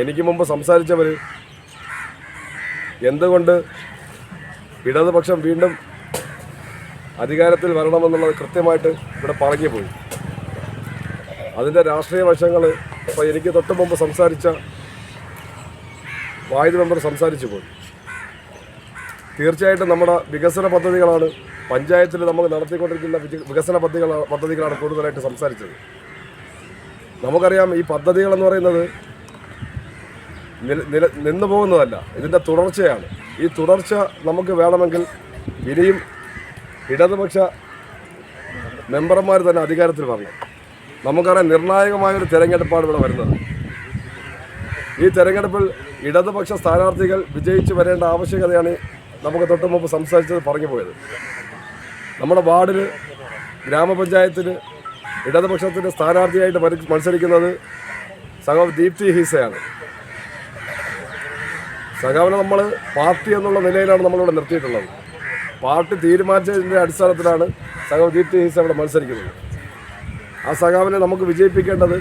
എനിക്ക് മുമ്പ് സംസാരിച്ചവർ എന്തുകൊണ്ട് ഇടതുപക്ഷം വീണ്ടും അധികാരത്തിൽ വരണമെന്നുള്ളത് കൃത്യമായിട്ട് ഇവിടെ പറഞ്ഞു പോയി. അതിൻ്റെ രാഷ്ട്രീയ വശങ്ങൾ ഇപ്പോൾ എനിക്ക് തൊട്ട് മുമ്പ് സംസാരിച്ച വായുദ് മെമ്പർ സംസാരിച്ചു പോയി. തീർച്ചയായിട്ടും നമ്മുടെ വികസന പദ്ധതികളാണ് പഞ്ചായത്തിൽ നമ്മൾ നടത്തിക്കൊണ്ടിരിക്കുന്ന വികസന പദ്ധതികളാണ് കൂടുതലായിട്ട് സംസാരിച്ചത്. നമുക്കറിയാം ഈ പദ്ധതികളെന്ന് പറയുന്നത് നിന്നു പോകുന്നതല്ല, ഇതിൻ്റെ തുടർച്ചയാണ്. ഈ തുടർച്ച നമുക്ക് വേണമെങ്കിൽ ഇനിയും ഇടതുപക്ഷ മെമ്പർമാർ തന്നെ അധികാരത്തിൽ വരണം. നമുക്കറിയാം നിർണായകമായൊരു തെരഞ്ഞെടുപ്പാണ് ഇവിടെ വരുന്നത്. ഈ തെരഞ്ഞെടുപ്പിൽ ഇടതുപക്ഷ സ്ഥാനാർത്ഥികൾ വിജയിച്ചു വരേണ്ട ആവശ്യകതയാണ് നമുക്ക് തൊട്ട് മുമ്പ് സംസാരിച്ചത് പറഞ്ഞു പോയത്. നമ്മുടെ വാർഡിൽ ഗ്രാമപഞ്ചായത്തിൽ ഇടതുപക്ഷത്തിൻ്റെ സ്ഥാനാർത്ഥിയായിട്ട് മത്സരിക്കുന്നത് സഖാവ് ദീപ്തി ഹീസയാണ്. സഖാവിനെ നമ്മൾ പാർട്ടി എന്നുള്ള നിലയിലാണ് നമ്മളിവിടെ നിർത്തിയിട്ടുള്ളത്. പാർട്ടി തീരുമാനിച്ചതിൻ്റെ അടിസ്ഥാനത്തിലാണ് സഖാവ് ദീപ്തി ഹീസ ഇവിടെ മത്സരിക്കുന്നത്. ആ സഖാവിനെ നമുക്ക് വിജയിപ്പിക്കേണ്ടത്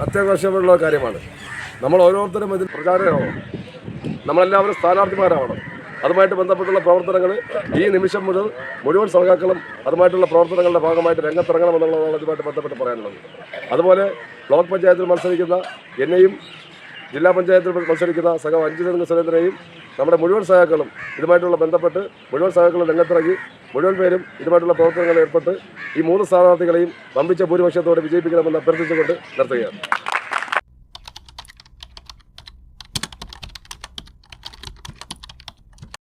അത്യാവശ്യമുള്ള കാര്യമാണ്. നമ്മൾ ഓരോരുത്തരും ഇതിൽ പ്രചാരകരാവണം, നമ്മളെല്ലാവരും സ്ഥാനാർത്ഥിമാരാവണം. അതുമായിട്ട് ബന്ധപ്പെട്ടുള്ള പ്രവർത്തനങ്ങൾ ഈ നിമിഷം മുതൽ മുഴുവൻ സഖാക്കളും അതുമായിട്ടുള്ള പ്രവർത്തനങ്ങളുടെ ഭാഗമായിട്ട് രംഗത്തിറങ്ങണമെന്നുള്ളതാണ് ഇതുമായിട്ട് ബന്ധപ്പെട്ട് പറയാനുള്ളത്. അതുപോലെ ബ്ലോക്ക് പഞ്ചായത്തിൽ മത്സരിക്കുന്ന എന്നെയും ജില്ലാ പഞ്ചായത്തിൽ മത്സരിക്കുന്ന സഖാവ് അഞ്ജുരംഗ സുരേന്ദ്രനെയും നമ്മുടെ മുഴുവൻ സഖാക്കളും ഇതുമായിട്ടുള്ള ബന്ധപ്പെട്ട് മുഴുവൻ സഖാക്കളും രംഗത്തിറങ്ങി മുഴുവൻ പേരും ഇതുമായിട്ടുള്ള പ്രവർത്തനങ്ങളിൽ ഏർപ്പെട്ട് ഈ 3 സ്ഥാനാർത്ഥികളെയും വമ്പിച്ച ഭൂരിപക്ഷത്തോടെ വിജയിപ്പിക്കണമെന്ന് അഭ്യർത്ഥിച്ചുകൊണ്ട് നിർത്തുകയാണ്.